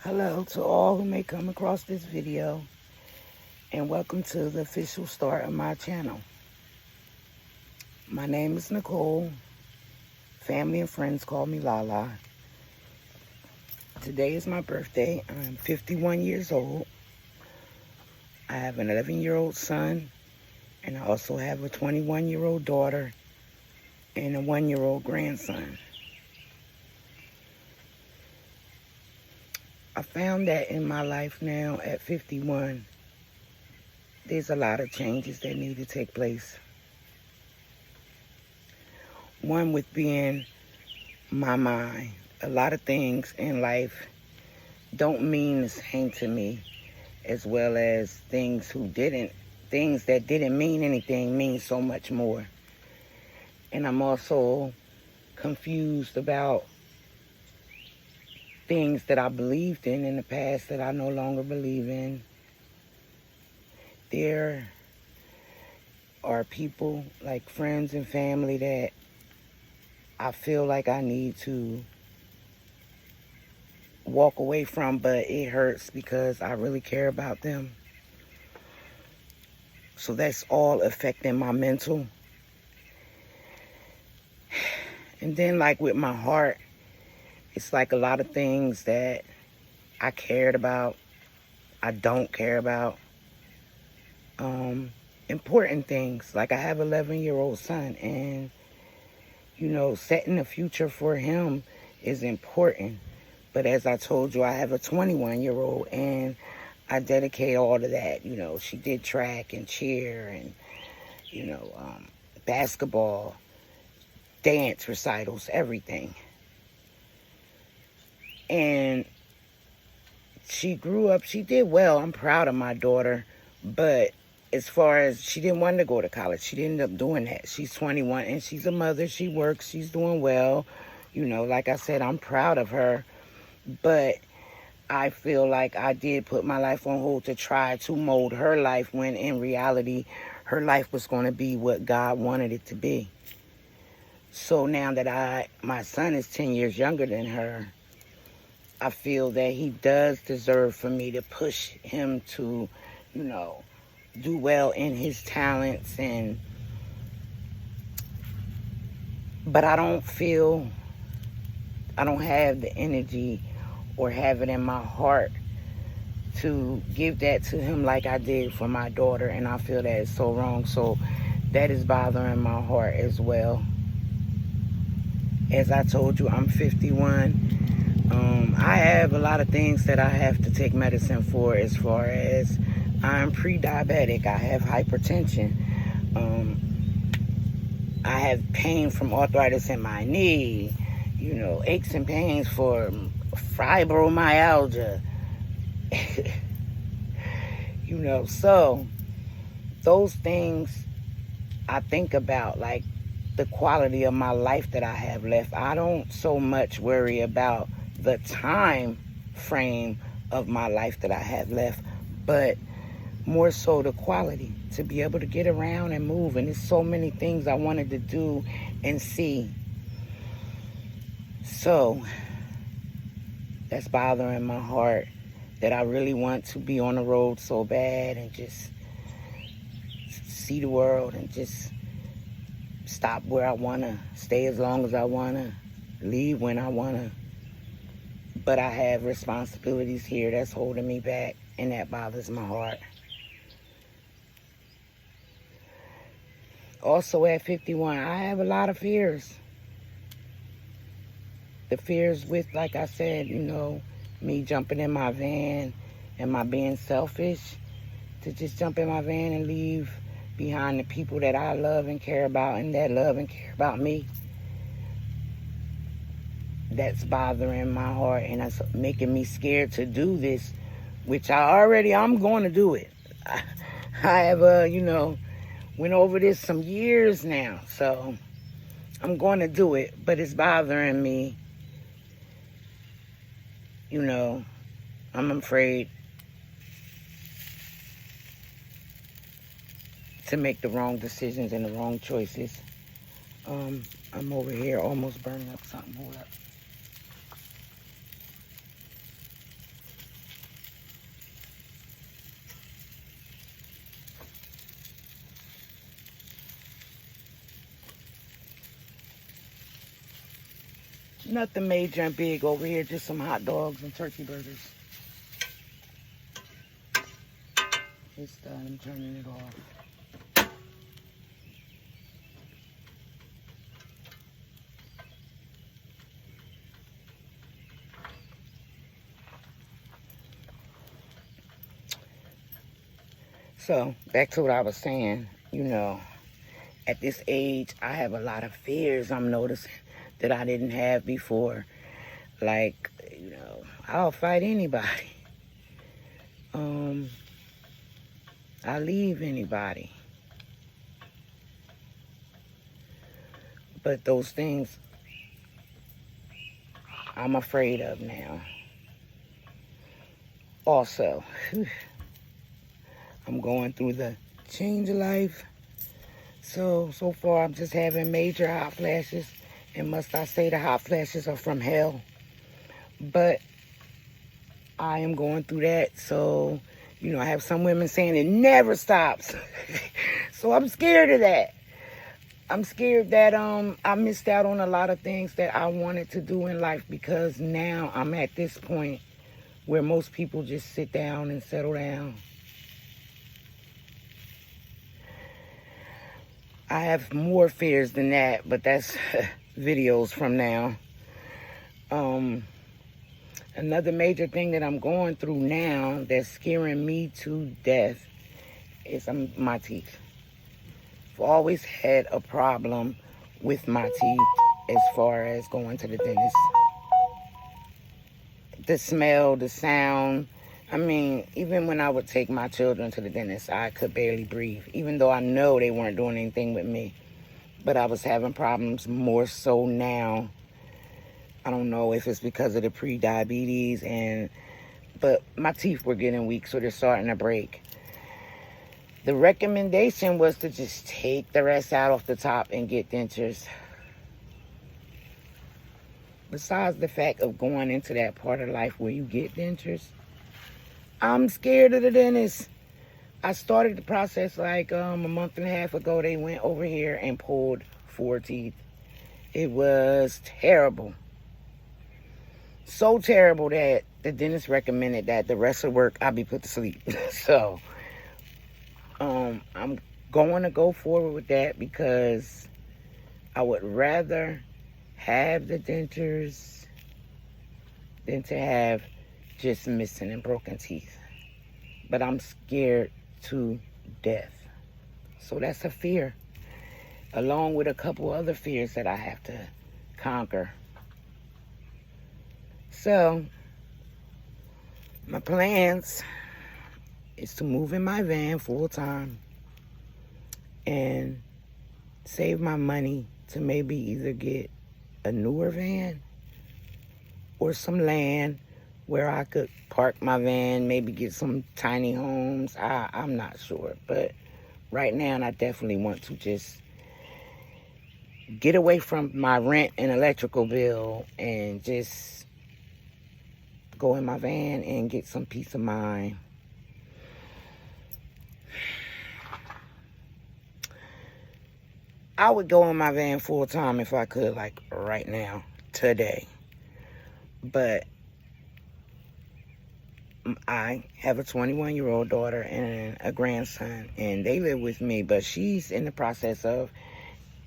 Hello to all who may come across this video, and welcome to the official start of my channel. My name is Nicole. Family and friends call me Lala. Today is my birthday. I'm 51 years old. I have an 11-year-old son, and I also have a 21-year-old daughter and a 1-year-old grandson. I found that in my life now at 51, there's a lot of changes that need to take place. One with being my mind. A lot of things in life don't mean the same to me, as well as things that didn't mean anything mean so much more. And I'm also confused about things that I believed in the past that I no longer believe in. There are people like friends and family that I feel like I need to walk away from, but it hurts because I really care about them. So that's all affecting my mental. And then like with my heart, it's like a lot of things that I cared about, I don't care about. Important things, like I have an 11-year-old son, and setting a future for him is important. But as I told you, I have a 21-year-old, and I dedicate all to that. She did track and cheer and, basketball, dance recitals, everything. And she grew up, she did well. I'm proud of my daughter. But as far as she didn't want to go to college, she didn't end up doing that. She's 21 and she's a mother. She works. She's doing well. Like I said, I'm proud of her. But I feel like I did put my life on hold to try to mold her life when in reality, her life was going to be what God wanted it to be. So now that my son is 10 years younger than her, I feel that he does deserve for me to push him to, do well in his talents. But I don't have the energy or have it in my heart to give that to him like I did for my daughter, and I feel that is so wrong. So that is bothering my heart as well. As I told you, I'm 51. I have a lot of things that I have to take medicine for, as far as I'm pre-diabetic. I have hypertension. I have pain from arthritis in my knee, aches and pains for fibromyalgia. So those things I think about, like the quality of my life that I have left. I don't so much worry about the time frame of my life that I have left, but more so the quality, to be able to get around and move. And there's so many things I wanted to do and see. So that's bothering my heart, that I really want to be on the road so bad and just see the world and just stop where I want to, stay as long as I want to, leave when I want to. But I have responsibilities here that's holding me back, and that bothers my heart. Also at 51, I have a lot of fears. The fears with, like I said, me jumping in my van. Am I being selfish to just jump in my van and leave behind the people that I love and care about, and that love and care about me? That's bothering my heart, and that's making me scared to do this, which I'm going to do it. I have, went over this some years now, so I'm going to do it, but it's bothering me. I'm afraid to make the wrong decisions and the wrong choices. I'm over here almost burning up something. Hold up. Nothing major and big over here, just some hot dogs and turkey burgers. It's done. I'm turning it off. So, back to what I was saying, at this age, I have a lot of fears I'm noticing that I didn't have before. Like, I'll fight anybody. I'll leave anybody. But those things I'm afraid of now. Also, I'm going through the change of life. So far I'm just having major hot flashes. And must I say the hot flashes are from hell. But I am going through that. So, I have some women saying it never stops. So I'm scared of that. I'm scared that I missed out on a lot of things that I wanted to do in life, because now I'm at this point where most people just sit down and settle down. I have more fears than that, but that's videos from now. Another major thing that I'm going through now that's scaring me to death is my teeth. I've always had a problem with my teeth as far as going to the dentist. The smell, the sound. I mean, even when I would take my children to the dentist, I could barely breathe, even though I know they weren't doing anything with me. But I was having problems more so now. I don't know if it's because of the pre-diabetes, but my teeth were getting weak, so they're starting to break. The recommendation was to just take the rest out off the top and get dentures. Besides the fact of going into that part of life where you get dentures, I'm scared of the dentist. I started the process like a month and a half ago. They went over here and pulled 4 teeth. It was terrible. So terrible that the dentist recommended that the rest of the work I be put to sleep. So I'm going to go forward with that, because I would rather have the dentures than to have just missing and broken teeth. But I'm scared to death. So that's a fear, along with a couple other fears that I have to conquer. So my plans is to move in my van full time and save my money to maybe either get a newer van or some land where I could park my van, maybe get some tiny homes. I'm not sure. But right now, I definitely want to just get away from my rent and electrical bill and just go in my van and get some peace of mind. I would go in my van full time if I could, like right now, today. But I have a 21-year-old daughter and a grandson, and they live with me, but she's in the process of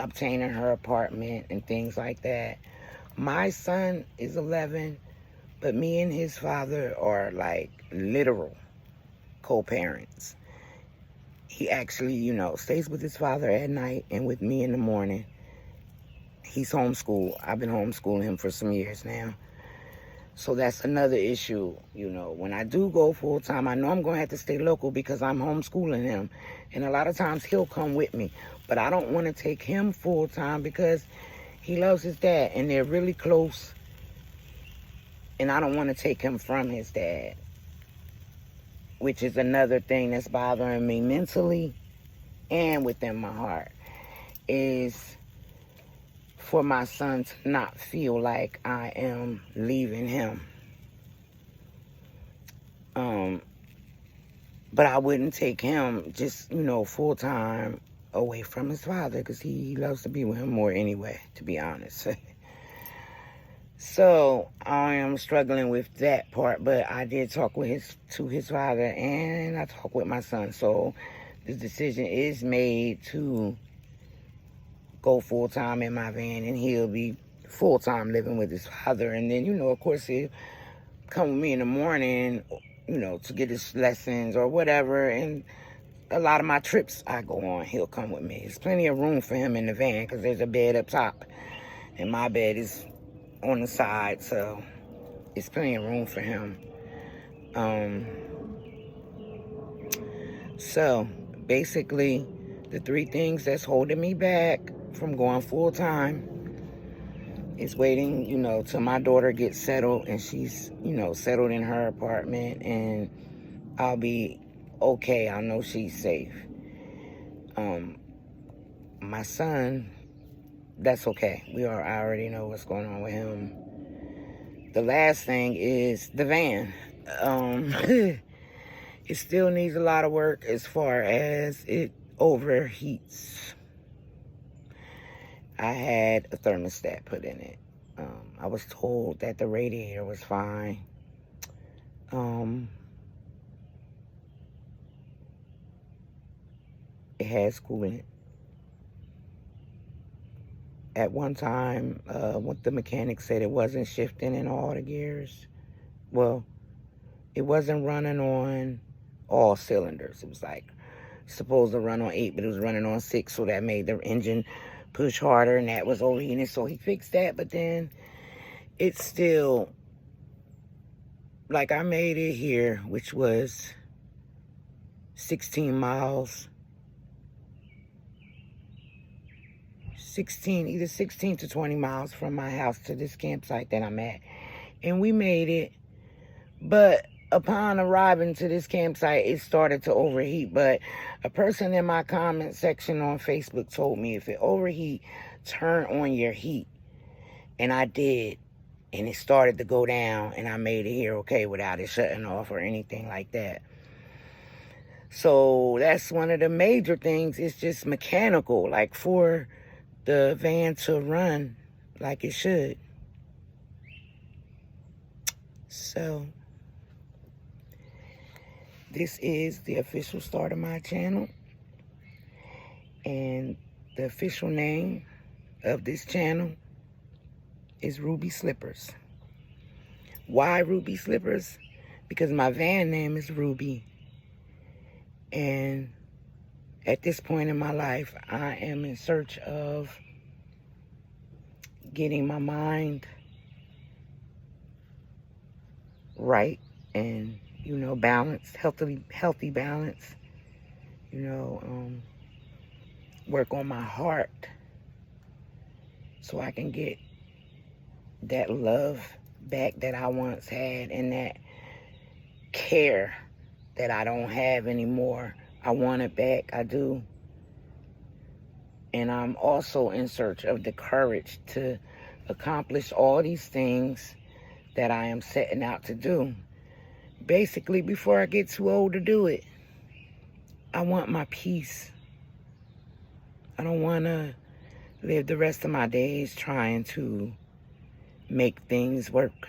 obtaining her apartment and things like that. My son is 11, but me and his father are like literal co-parents. He actually, stays with his father at night and with me in the morning. He's homeschooled. I've been homeschooling him for some years now. So that's another issue, When I do go full-time, I know I'm going to have to stay local because I'm homeschooling him. And a lot of times he'll come with me. But I don't want to take him full-time because he loves his dad and they're really close. And I don't want to take him from his dad, which is another thing that's bothering me mentally and within my heart, is for my son to not feel like I am leaving him. But I wouldn't take him just, full-time away from his father, because he loves to be with him more anyway, to be honest. So I am struggling with that part, but I did talk with his father, and I talked with my son. So the decision is made to go full time in my van, and he'll be full time living with his father. And then, of course, he'll come with me in the morning, to get his lessons or whatever. And a lot of my trips I go on, he'll come with me. There's plenty of room for him in the van because there's a bed up top, and my bed is on the side, so it's plenty of room for him. So basically, the three things that's holding me back from going full time is waiting, till my daughter gets settled and she's, settled in her apartment, and I'll be okay. I know she's safe. My son, that's okay. I already know what's going on with him. The last thing is the van. It still needs a lot of work as far as it overheats. I had a thermostat put in it. I was told that the radiator was fine. It has coolant. At one time, what the mechanic said, it wasn't shifting in all the gears. Well, it wasn't running on all cylinders. It was like supposed to run on 8, but it was running on 6, so that made the engine push harder, and that was overheating. So he fixed that, but then it's still, like, I made it here, which was 16 miles. Either 16 to 20 miles from my house to this campsite that I'm at. And we made it, but upon arriving to this campsite, it started to overheat. But a person in my comment section on Facebook told me if it overheat, turn on your heat. And I did. And it started to go down, and I made it here okay without it shutting off or anything like that. So that's one of the major things. It's just mechanical, like for the van to run like it should. So this is the official start of my channel, and the official name of this channel is Ruby Slippers. Why Ruby Slippers? Because my van name is Ruby, and at this point in my life, I am in search of getting my mind right and, balanced, healthy balance, work on my heart so I can get that love back that I once had, and that care that I don't have anymore. I want it back. I do. And I'm also in search of the courage to accomplish all these things that I am setting out to do. Basically, before I get too old to do it, I want my peace. I don't want to live the rest of my days trying to make things work,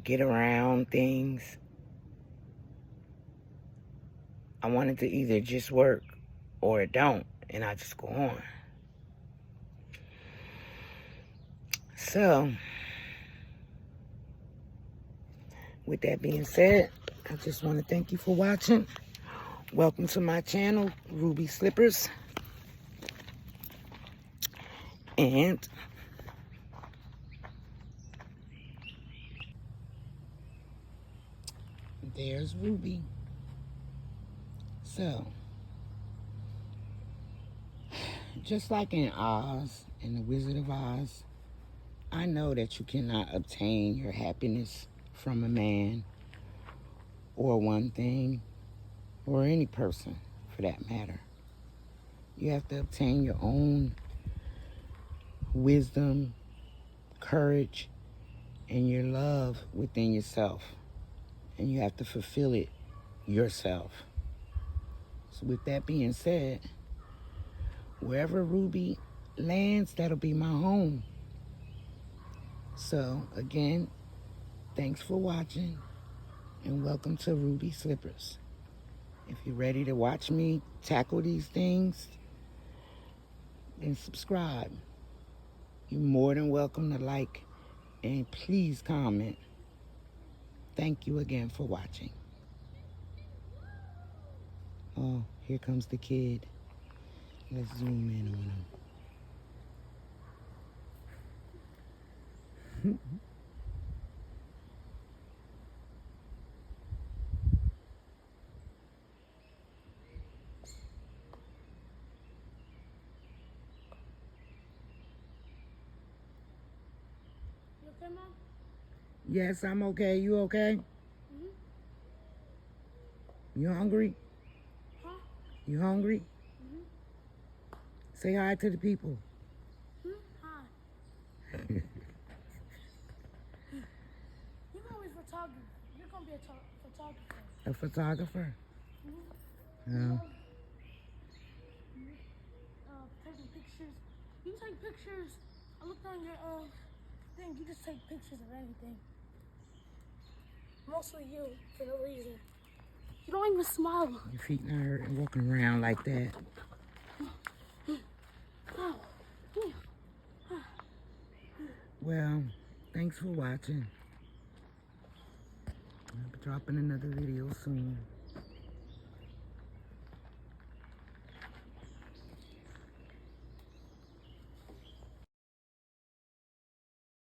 get around things. I want it to either just work or it don't, and I just go on. So, with that being said, I just want to thank you for watching. Welcome to my channel, Ruby Slippers. And there's Ruby. So, just like in Oz, in The Wizard of Oz, I know that you cannot obtain your happiness from a man or one thing or any person for that matter. You have to obtain your own wisdom, courage, and your love within yourself. And you have to fulfill it yourself. So with that being said, wherever Ruby lands, that'll be my home. So, again, thanks for watching and welcome to Ruby Slippers. If you're ready to watch me tackle these things, then subscribe. You're more than welcome to like and please comment. Thank you again for watching. Oh, here comes the kid. Let's zoom in on him. You okay, Mom? Yes, I'm okay. You okay? Mm-hmm. You hungry? Huh? You hungry? Mm-hmm. Say hi to the people. Hi. You're gonna be a photographer. You're gonna be a photographer. A photographer? Mm-hmm. Uh, Taking pictures. You can take pictures. I looked on your thing. You just take pictures of anything. Mostly you, for no reason. You don't even smile. your feet not hurting walking around like that. Well, thanks for watching. I'll be dropping another video soon.